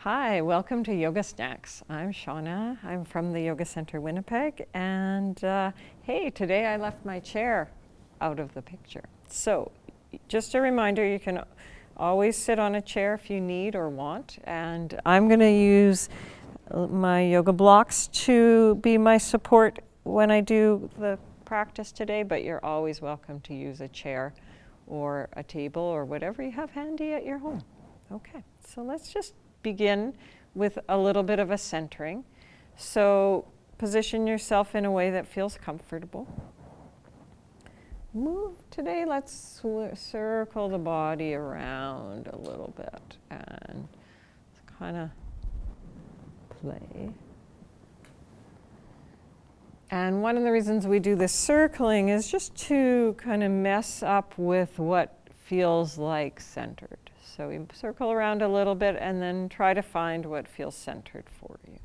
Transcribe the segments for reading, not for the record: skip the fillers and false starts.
Hi, welcome to Yoga Snacks. I'm Shauna. I'm from the Yoga Center Winnipeg, and hey, today I left my chair out of the picture. So, just a reminder, you can always sit on a chair if you need or want, and I'm going to use my yoga blocks to be my support when I do the practice today, but you're always welcome to use a chair or a table or whatever you have handy at your home. Okay, so let's just begin with a little bit of a centering. So position yourself in a way that feels comfortable. Move today, let's circle the body around a little bit and kind of play. And one of the reasons we do this circling is just to kind of mess up with what feels like centered. So we circle around a little bit and then try to find what feels centered for you.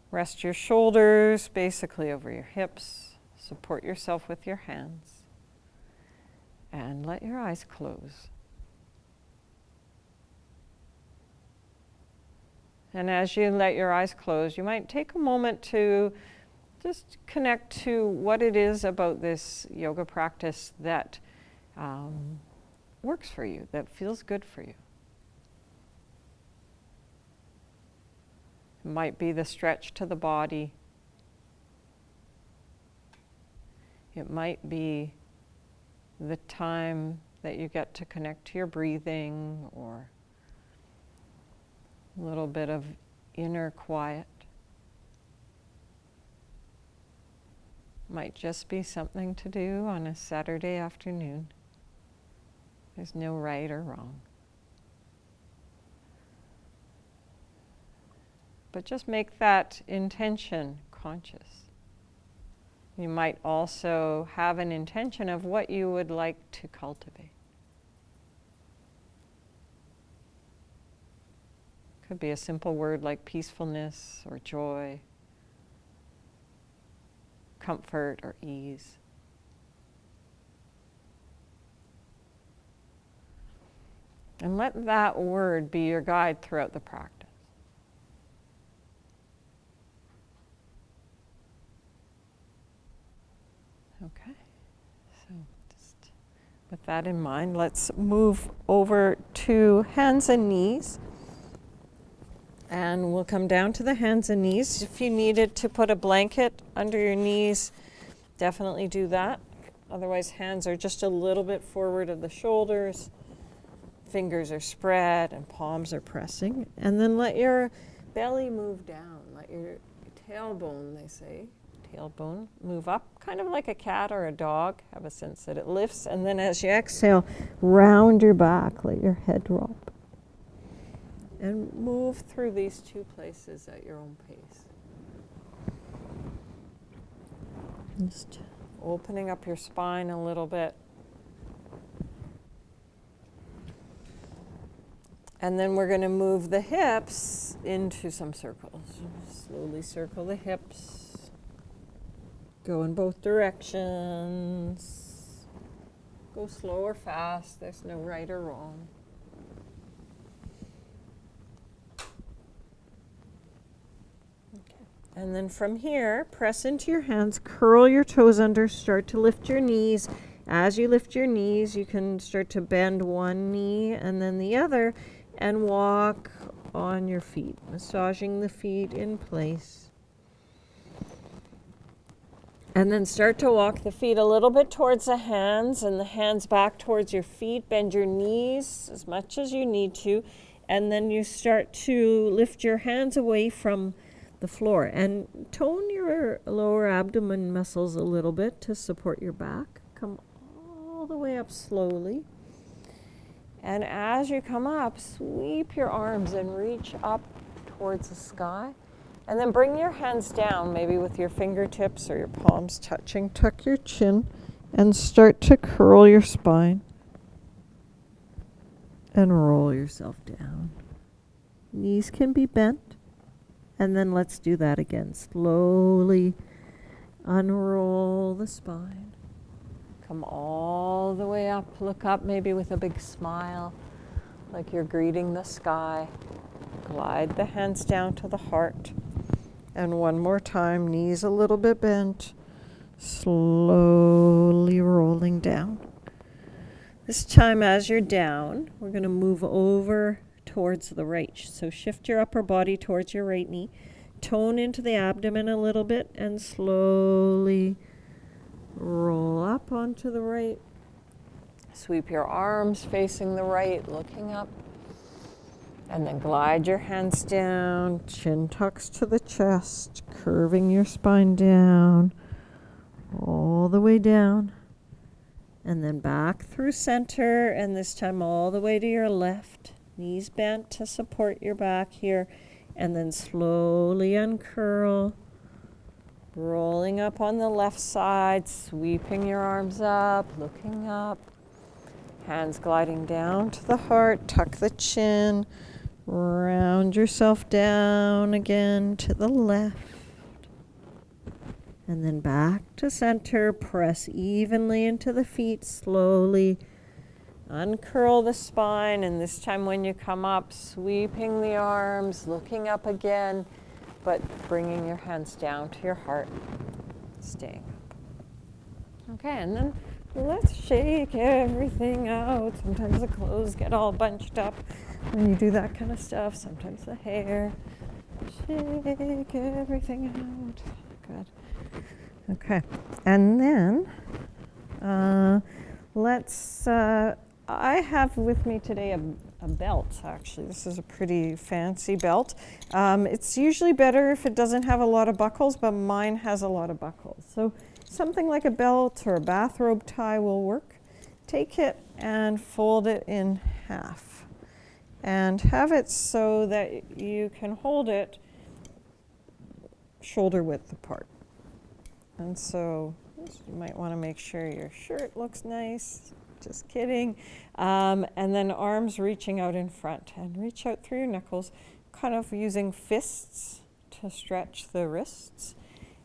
Rest your shoulders basically over your hips. Support yourself with your hands. And let your eyes close. And as you let your eyes close, you might take a moment to just connect to what it is about this yoga practice that works for you, that feels good for you. It might be the stretch to the body. It might be the time that you get to connect to your breathing, or a little bit of inner quiet. Might just be something to do on a Saturday afternoon. There's no right or wrong. But just make that intention conscious. You might also have an intention of what you would like to cultivate. Could be a simple word like peacefulness or joy, comfort or ease. And let that word be your guide throughout the practice. Okay, so just with that in mind, let's move over to hands and knees. And we'll come down to the hands and knees. If you needed to put a blanket under your knees, definitely do that. Otherwise, hands are just a little bit forward of the shoulders. Fingers are spread and palms are pressing. And then let your belly move down. Let your tailbone, they say, tailbone move up, kind of like a cat or a dog. Have a sense that it lifts. And then as you exhale, round your back, let your head drop. And move through these two places at your own pace. Just opening up your spine a little bit. And then we're going to move the hips into some circles. Slowly circle the hips. Go in both directions. Go slow or fast. There's no right or wrong. Okay. And then from here, press into your hands, curl your toes under, start to lift your knees. As you lift your knees, you can start to bend one knee and then the other, and walk on your feet, massaging the feet in place. And then start to walk the feet a little bit towards the hands and the hands back towards your feet. Bend your knees as much as you need to. And then you start to lift your hands away from the floor and tone your lower abdomen muscles a little bit to support your back. Come all the way up slowly. And as you come up, sweep your arms and reach up towards the sky. And then bring your hands down, maybe with your fingertips or your palms touching. Tuck your chin and start to curl your spine. And roll yourself down. Knees can be bent. And then let's do that again. Slowly unroll the spine. Come all the way up, look up maybe with a big smile, like you're greeting the sky. glide the hands down to the heart. And one more time, knees a little bit bent, slowly rolling down. This time as you're down, we're going to move over towards the right. So shift your upper body towards your right knee, tone into the abdomen a little bit, and slowly roll up onto the right. Sweep your arms facing the right, looking up. And then glide your hands down, chin tucks to the chest, curving your spine down, all the way down. And then back through center, and this time all the way to your left. Knees bent to support your back here. And then slowly uncurl, rolling up on the left side, sweeping your arms up, looking up. Hands gliding down to the heart, tuck the chin. Round yourself down again to the left. And then back to center. Press evenly into the feet slowly. Uncurl the spine. And this time when you come up, sweeping the arms, looking up again, but bringing your hands down to your heart, staying up. Okay, and then let's shake everything out. Sometimes the clothes get all bunched up when you do that kind of stuff. Sometimes the hair. Shake everything out. Good. Okay. And then I have with me today a belt, actually. This is a pretty fancy belt. It's usually better if it doesn't have a lot of buckles, but mine has a lot of buckles. So something like a belt or a bathrobe tie will work. Take it and fold it in half. And have it so that you can hold it shoulder width apart. And so you might want to make sure your shirt looks nice. Just kidding. And then arms reaching out in front. And reach out through your knuckles, kind of using fists to stretch the wrists.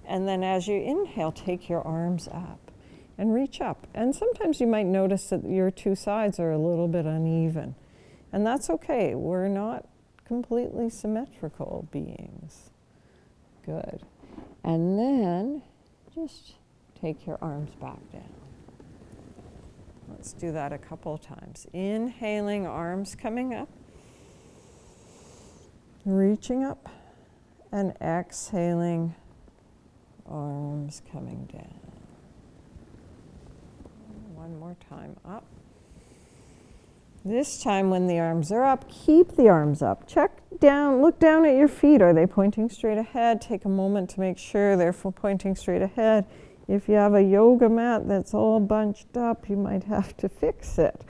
And then as you inhale, take your arms up and reach up. And sometimes you might notice that your two sides are a little bit uneven. And that's okay. We're not completely symmetrical beings. Good. And then just take your arms back down. Let's do that a couple of times. Inhaling, arms coming up. Reaching up. And exhaling, arms coming down. One more time, up. This time when the arms are up, keep the arms up. Check down, look down at your feet. Are they pointing straight ahead? Take a moment to make sure they're pointing straight ahead. If you have a yoga mat that's all bunched up, you might have to fix it.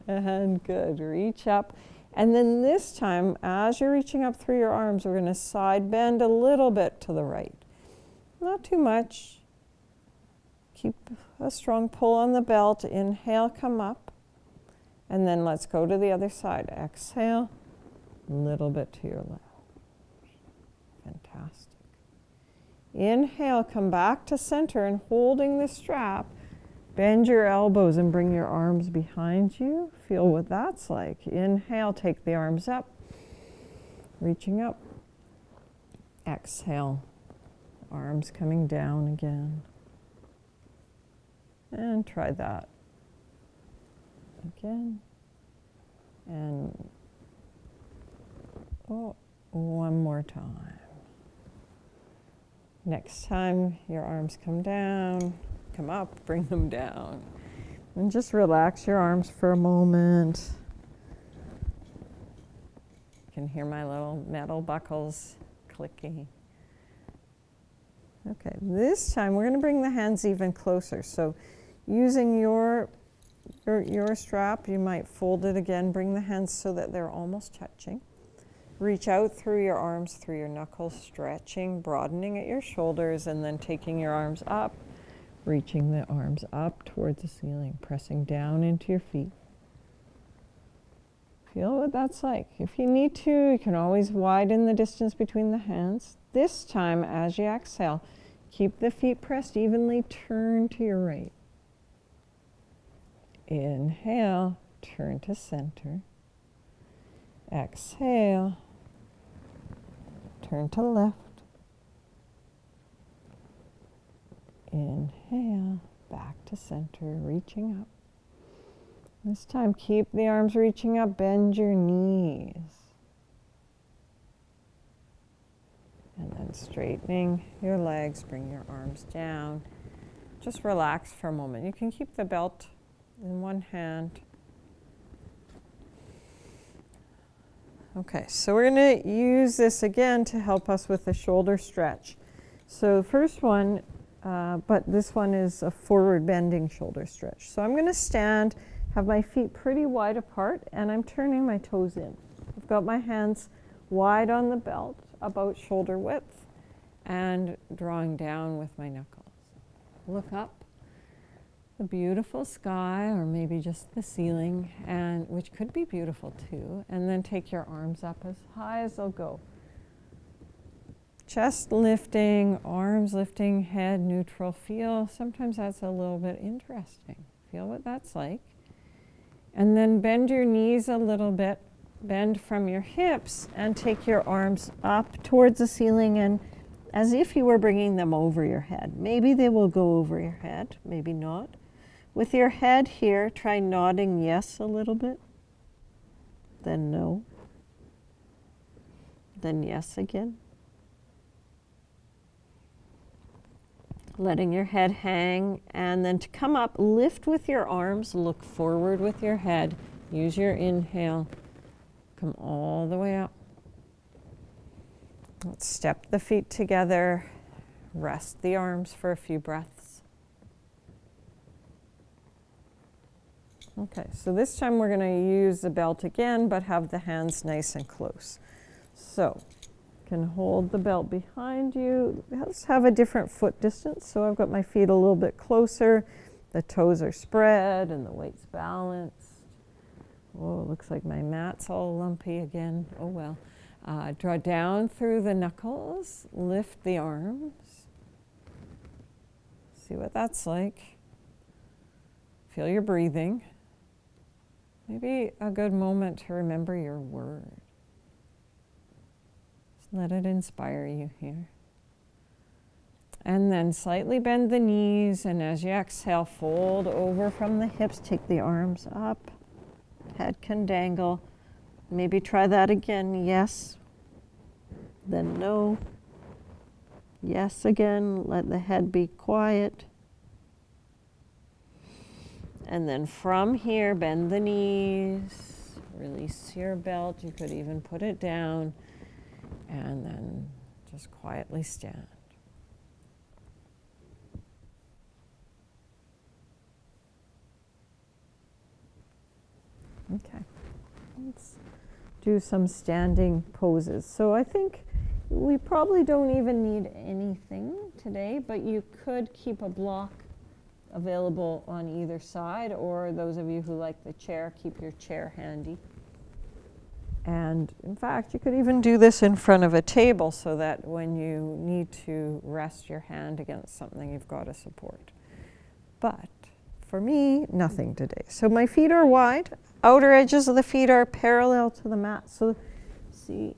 And good, reach up. And then this time, as you're reaching up through your arms, we're going to side bend a little bit to the right. Not too much. Keep a strong pull on the belt. Inhale, come up. And then let's go to the other side. Exhale, a little bit to your left. Fantastic. Inhale, come back to center and holding the strap, bend your elbows and bring your arms behind you. Feel what that's like. Inhale, take the arms up, reaching up. Exhale, arms coming down again. And try that again. And one more time. Next time your arms come down, come up, bring them down. And just relax your arms for a moment. You can hear my little metal buckles clicking. Okay, this time we're going to bring the hands even closer. So using your strap, you might fold it again, bring the hands so that they're almost touching. Reach out through your arms, through your knuckles, stretching, broadening at your shoulders, and then taking your arms up, reaching the arms up towards the ceiling, pressing down into your feet. Feel what that's like. If you need to, you can always widen the distance between the hands. This time, as you exhale, keep the feet pressed evenly, turn to your right. Inhale, turn to center. Exhale. Turn to left. Inhale, back to center, reaching up. This time, keep the arms reaching up, bend your knees. And then straightening your legs, bring your arms down. Just relax for a moment. You can keep the belt in one hand. Okay, so we're going to use this again to help us with the shoulder stretch. So the first one, but this one is a forward bending shoulder stretch. So I'm going to stand, have my feet pretty wide apart, and I'm turning my toes in. I've got my hands wide on the belt, about shoulder width, and drawing down with my knuckles. Look up, the beautiful sky, or maybe just the ceiling, and which could be beautiful too, and then take your arms up as high as they'll go. Chest lifting, arms lifting, head neutral. Feel, sometimes that's a little bit interesting. Feel what that's like. And then bend your knees a little bit, bend from your hips, and take your arms up towards the ceiling, and as if you were bringing them over your head. Maybe they will go over your head, maybe not. With your head here, try nodding yes a little bit, then no, then yes again. Letting your head hang, and then to come up, lift with your arms, look forward with your head, use your inhale, come all the way up. Let's step the feet together, rest the arms for a few breaths. Okay, so this time we're going to use the belt again, but have the hands nice and close. So you can hold the belt behind you. Let's have a different foot distance. So I've got my feet a little bit closer. The toes are spread and the weight's balanced. Oh, it looks like my mat's all lumpy again. Oh well. Draw down through the knuckles, lift the arms. See what that's like. Feel your breathing. Maybe a good moment to remember your word. Just let it inspire you here. And then slightly bend the knees, and as you exhale, fold over from the hips, take the arms up. Head can dangle. Maybe try that again. Yes, then no. Yes again. Let the head be quiet. And then from here, bend the knees. Release your belt. You could even put it down. And then just quietly stand. Okay. Let's do some standing poses. So I think we probably don't even need anything today, but you could keep a block available on either side, or those of you who like the chair, keep your chair handy. And in fact, you could even do this in front of a table so that when you need to rest your hand against something, you've got a support. But for me, nothing today. So my feet are wide. Outer edges of the feet are parallel to the mat. So see,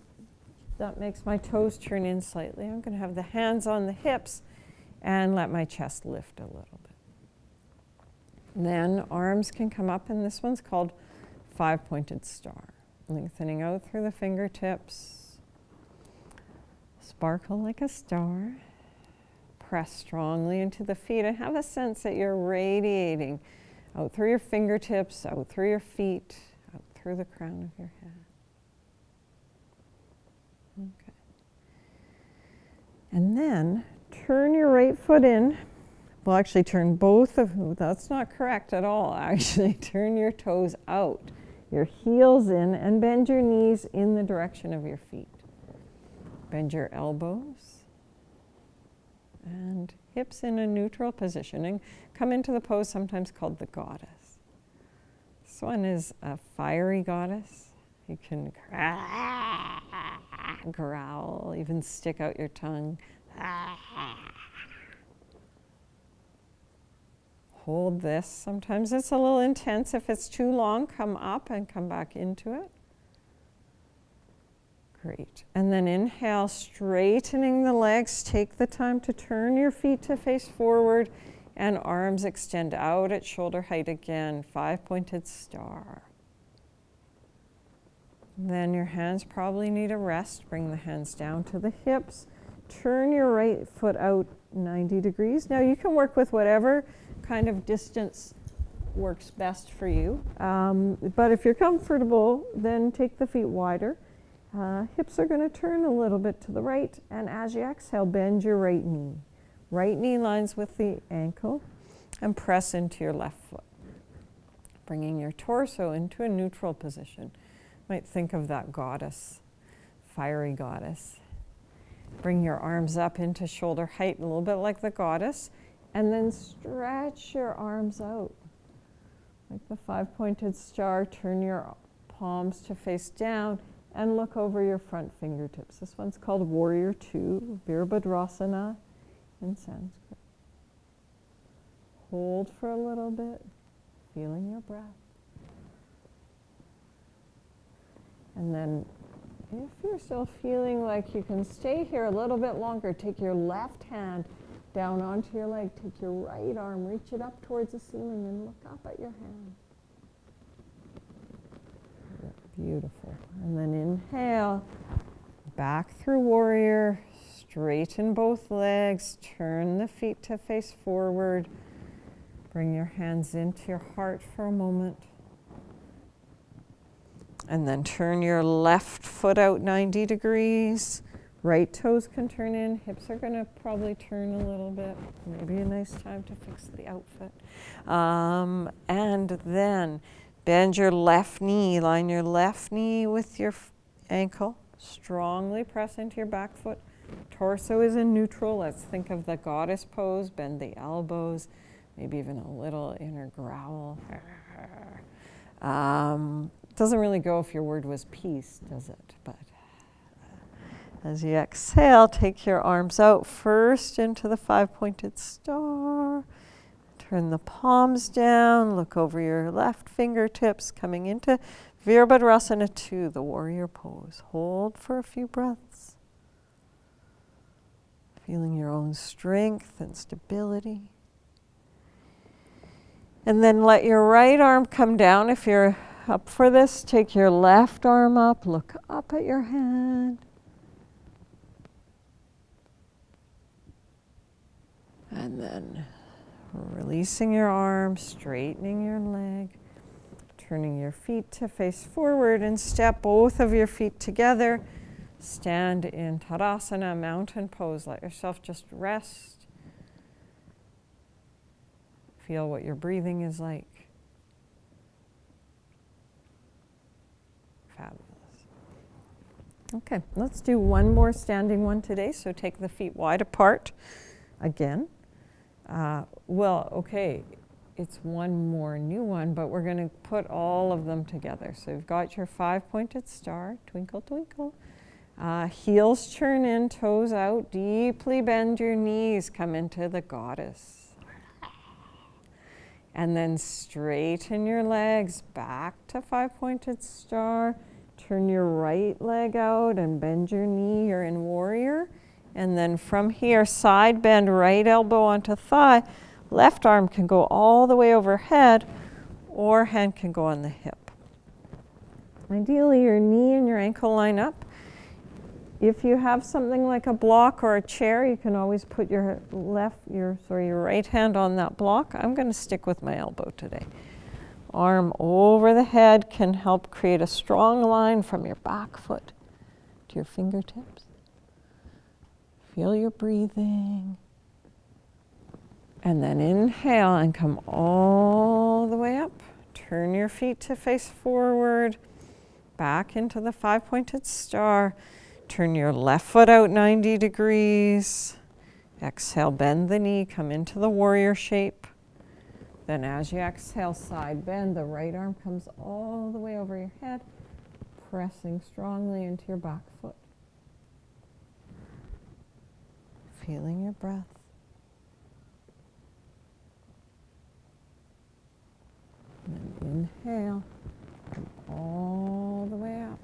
that makes my toes turn in slightly. I'm going to have the hands on the hips and let my chest lift a little bit. Then arms can come up, and this one's called five-pointed star. Lengthening out through the fingertips. Sparkle like a star. Press strongly into the feet and have a sense that you're radiating out through your fingertips, out through your feet, out through the crown of your head. Okay. And then turn your right foot in. Well, actually turn both of them. That's not correct at all. Actually, turn your toes out, your heels in, and bend your knees in the direction of your feet. Bend your elbows and hips in a neutral position, and come into the pose sometimes called the goddess. This one is a fiery goddess. You can growl, even stick out your tongue. Hold this. Sometimes it's a little intense. If it's too long, come up and come back into it. Great. And then inhale, straightening the legs. Take the time to turn your feet to face forward and arms extend out at shoulder height again. 5-pointed star. Then your hands probably need a rest. Bring the hands down to the hips. Turn your right foot out 90 degrees. Now you can work with whatever kind of distance works best for you. But if you're comfortable, then take the feet wider. Hips are going to turn a little bit to the right, and as you exhale, bend your right knee. Right knee lines with the ankle, and press into your left foot. Bringing your torso into a neutral position. Might think of that goddess, fiery goddess. Bring your arms up into shoulder height, a little bit like the goddess, and then stretch your arms out. Like the 5-pointed star, turn your palms to face down and look over your front fingertips. This one's called Warrior 2, Virabhadrasana in Sanskrit. Hold for a little bit, feeling your breath. And then if you're still feeling like you can stay here a little bit longer, take your left hand down onto your leg, take your right arm, reach it up towards the ceiling and look up at your hand. Beautiful. And then inhale, back through warrior, straighten both legs, turn the feet to face forward. Bring your hands into your heart for a moment. And then turn your left foot out 90 degrees. Right toes can turn in. Hips are going to probably turn a little bit. Maybe a nice time to fix the outfit. And then bend your left knee. Line your left knee with your ankle. Strongly press into your back foot. Torso is in neutral. Let's think of the goddess pose. Bend the elbows. Maybe even a little inner growl. Doesn't really go if your word was peace, does it? But as you exhale, take your arms out first into the 5-pointed star. Turn the palms down, look over your left fingertips, coming into Virabhadrasana 2, the warrior pose. Hold for a few breaths. Feeling your own strength and stability. And then let your right arm come down. If you're up for this, take your left arm up, look up at your hand. And then releasing your arm, straightening your leg, turning your feet to face forward and step both of your feet together. Stand in Tadasana, mountain pose. Let yourself just rest. Feel what your breathing is like. Fabulous. Okay, let's do one more standing one today. So take the feet wide apart again. It's one more new one, but we're going to put all of them together. So you've got your 5-pointed star, twinkle, twinkle. Heels turn in, toes out, deeply bend your knees, come into the goddess. And then straighten your legs back to 5-pointed star. Turn your right leg out and bend your knee, you're in warrior. And then from here, side bend, right elbow onto thigh. Left arm can go all the way overhead, or hand can go on the hip. Ideally, your knee and your ankle line up. If you have something like a block or a chair, you can always put your right hand on that block. I'm going to stick with my elbow today. Arm over the head can help create a strong line from your back foot to your fingertips. Feel your breathing. And then inhale and come all the way up. Turn your feet to face forward. Back into the 5-pointed star. Turn your left foot out 90 degrees. Exhale, bend the knee, come into the warrior shape. Then as you exhale, side bend, the right arm comes all the way over your head, pressing strongly into your back foot. Feeling your breath. And inhale, come all the way up.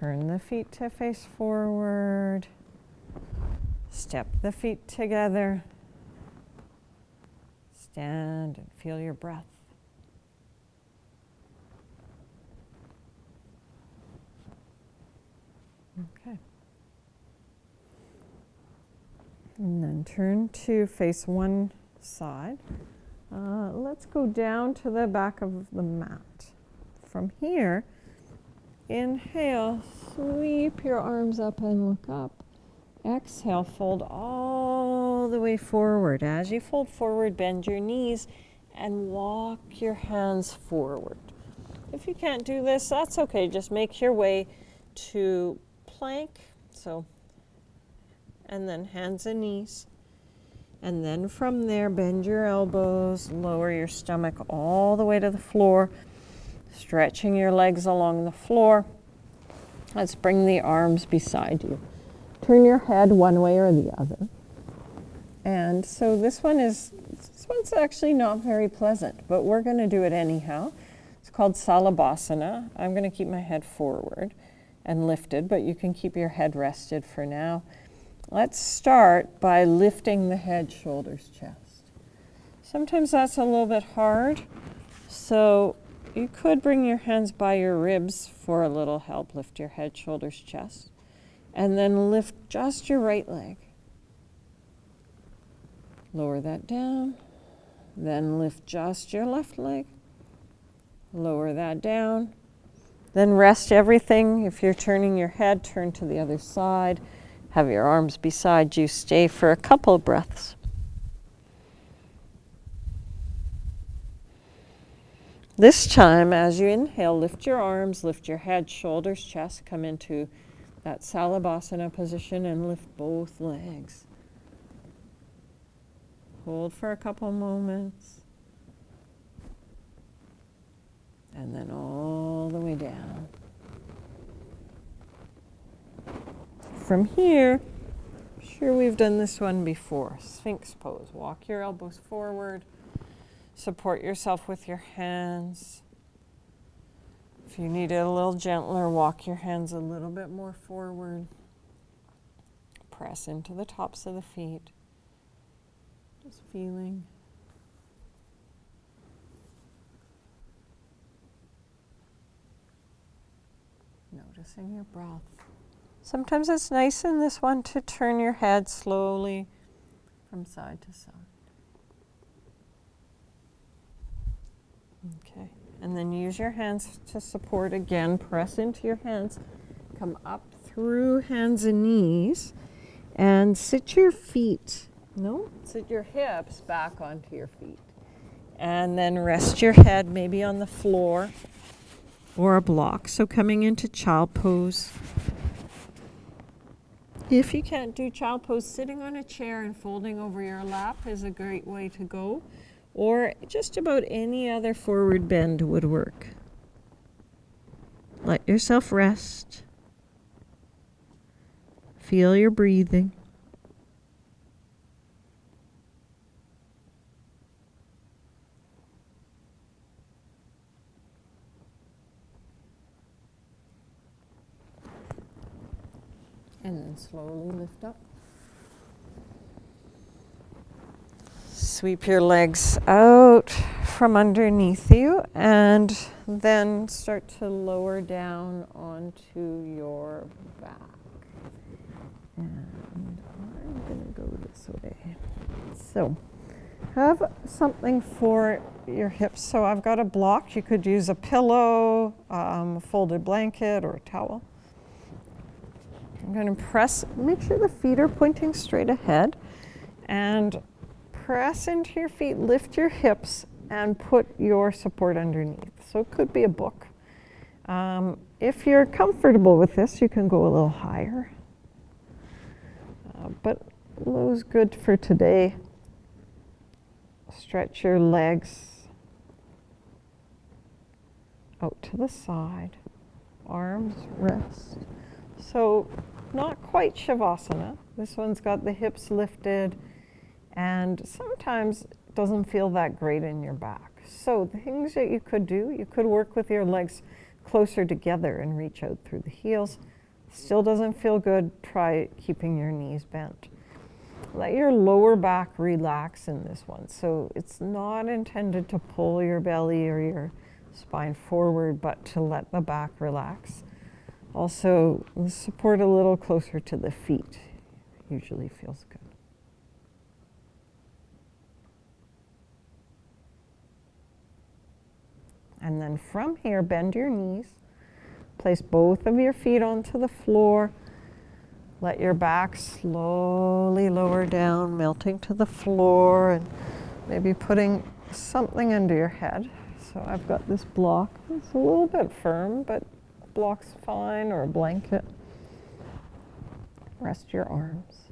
Turn the feet to face forward. Step the feet together. Stand and feel your breath. Okay. And then turn to face one side. Let's go down to the back of the mat. From here, inhale, sweep your arms up and look up. Exhale, fold all the way forward. As you fold forward, bend your knees and walk your hands forward. If you can't do this, that's okay. Just make your way to plank. And then hands and knees. And then from there, bend your elbows, lower your stomach all the way to the floor, stretching your legs along the floor. Let's bring the arms beside you. Turn your head one way or the other. And so this one's actually not very pleasant, but we're going to do it anyhow. It's called Salabhasana. I'm going to keep my head forward and lifted, but you can keep your head rested for now. Let's start by lifting the head, shoulders, chest. Sometimes that's a little bit hard, so you could bring your hands by your ribs for a little help. Lift your head, shoulders, chest, and then lift just your right leg. Lower that down, then lift just your left leg. Lower that down, then rest everything. If you're turning your head, turn to the other side. Have your arms beside you. Stay for a couple breaths. This time, as you inhale, lift your arms, lift your head, shoulders, chest. Come into that Salabhasana position and lift both legs. Hold for a couple moments. And then all the way down. From here, I'm sure we've done this one before. Sphinx pose. Walk your elbows forward. Support yourself with your hands. If you need it a little gentler, walk your hands a little bit more forward. Press into the tops of the feet. Just feeling. Noticing your breath. Sometimes it's nice in this one to turn your head slowly from side to side. Okay, and then use your hands to support again. Press into your hands. Come up through hands and knees and sit your hips back onto your feet. And then rest your head maybe on the floor or a block. So coming into child pose. If you can't do child pose, sitting on a chair and folding over your lap is a great way to go, or just about any other forward bend would work. Let yourself rest. Feel your breathing. And then slowly lift up. Sweep your legs out from underneath you and then start to lower down onto your back. And I'm going to go this way. So have something for your hips. So I've got a block. You could use a pillow, a folded blanket, or a towel. I'm going to press, make sure the feet are pointing straight ahead, and press into your feet, lift your hips, and put your support underneath. So it could be a book. If you're comfortable with this, you can go a little higher. But low's good for today. Stretch your legs out to the side, arms rest. So not quite Shavasana. This one's got the hips lifted, and sometimes it doesn't feel that great in your back. So the things that you could do, you could work with your legs closer together and reach out through the heels. Still doesn't feel good, try keeping your knees bent. Let your lower back relax in this one. So it's not intended to pull your belly or your spine forward, but to let the back relax. Also, support a little closer to the feet. Usually feels good. And then from here, bend your knees. Place both of your feet onto the floor. Let your back slowly lower down, melting to the floor, and maybe putting something under your head. So I've got this block. It's a little bit firm, but block's fine, or a blanket. Rest your arms.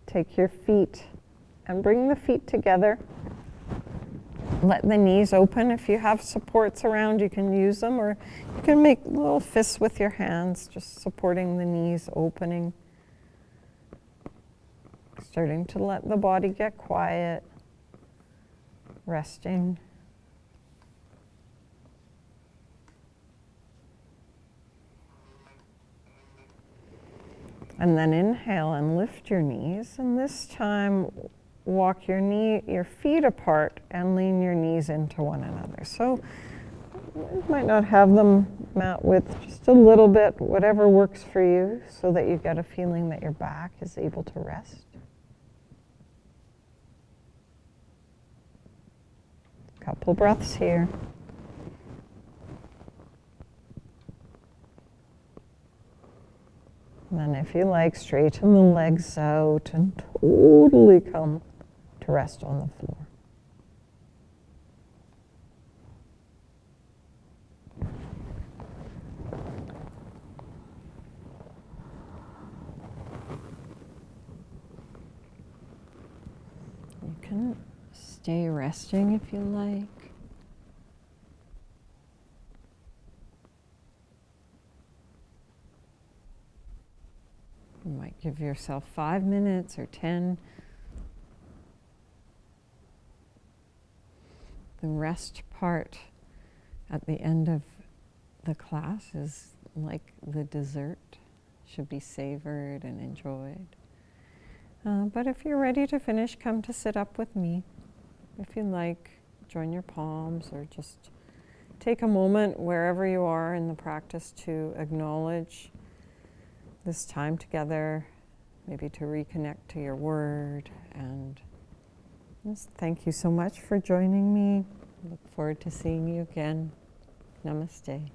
Take your feet and bring the feet together. Let the knees open. If you have supports around, you can use them, or you can make little fists with your hands, just supporting the knees, opening. Starting to let the body get quiet, resting. And then inhale and lift your knees, and this time walk your feet apart and lean your knees into one another. So you might not have them mat width, just a little bit, whatever works for you, so that you get a feeling that your back is able to rest. Couple breaths here. And then if you like, straighten the legs out and totally come to rest on the floor. You can stay resting if you like. You might give yourself 5 minutes or 10. The rest part at the end of the class is like the dessert, should be savored and enjoyed. But if you're ready to finish, come to sit up with me. If you like, join your palms, or just take a moment wherever you are in the practice to acknowledge this time together, maybe to reconnect to your word. And just thank you so much for joining me. Look forward to seeing you again. Namaste.